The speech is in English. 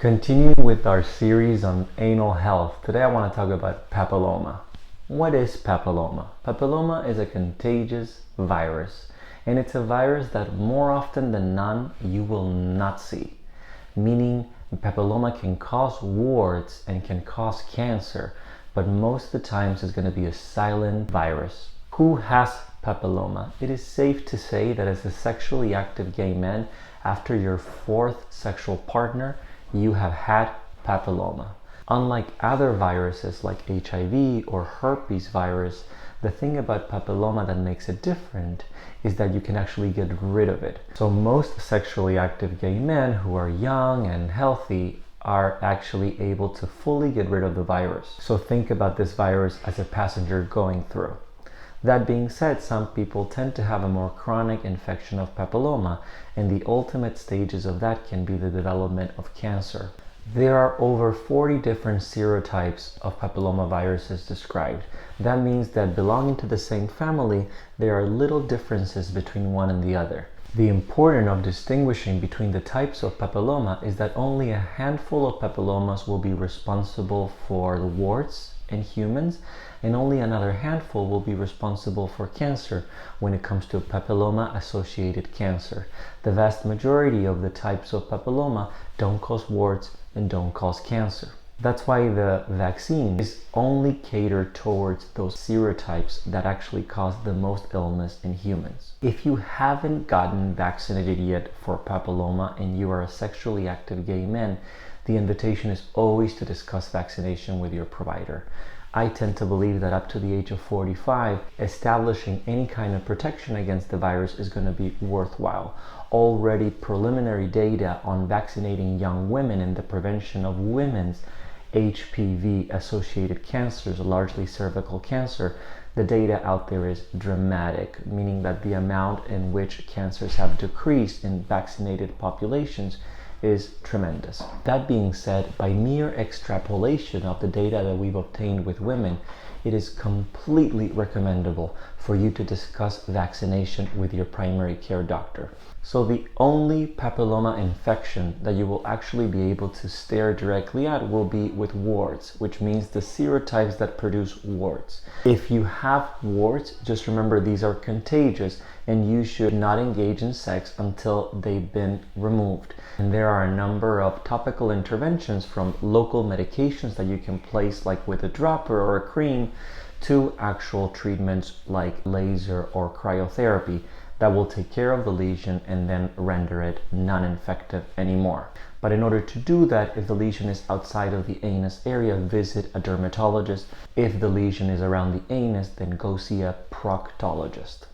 Continuing with our series on anal health, today I want to talk about papilloma. What is papilloma? Papilloma is a contagious virus, and it's a virus that more often than not you will not see. Meaning papilloma can cause warts and can cause cancer, but most of the times it's going to be a silent virus. Who has papilloma? It is safe to say that as a sexually active gay man, after your fourth sexual partner, you have had papilloma. Unlike other viruses like HIV or herpes virus, the thing about papilloma that makes it different is that you can actually get rid of it. So most sexually active gay men who are young and healthy are actually able to fully get rid of the virus. So think about this virus as a passenger going through. That being said, some people tend to have a more chronic infection of papilloma, and the ultimate stages of that can be the development of cancer. There are over 40 different serotypes of papilloma viruses described. That means that belonging to the same family, there are little differences between one and the other. The importance of distinguishing between the types of papilloma is that only a handful of papillomas will be responsible for the warts in humans, and only another handful will be responsible for cancer when it comes to papilloma-associated cancer. The vast majority of the types of papilloma don't cause warts and don't cause cancer. That's why the vaccine is only catered towards those serotypes that actually cause the most illness in humans. If you haven't gotten vaccinated yet for papilloma and you are a sexually active gay man, the invitation is always to discuss vaccination with your provider. I tend to believe that up to the age of 45, establishing any kind of protection against the virus is going to be worthwhile. Already preliminary data on vaccinating young women and the prevention of women's HPV associated cancers, largely cervical cancer, the data out there is dramatic, meaning that the amount in which cancers have decreased in vaccinated populations is tremendous. That being said, by mere extrapolation of the data that we've obtained with women, it is completely recommendable for you to discuss vaccination with your primary care doctor. So the only papilloma infection that you will actually be able to stare directly at will be with warts, which means the serotypes that produce warts. If you have warts, just remember these are contagious and you should not engage in sex until they've been removed. And there are a number of topical interventions, from local medications that you can place like with a dropper or a cream, to actual treatments like laser or cryotherapy that will take care of the lesion and then render it non-infective anymore. But in order to do that, if the lesion is outside of the anus area, visit a dermatologist. If the lesion is around the anus, then go see a proctologist.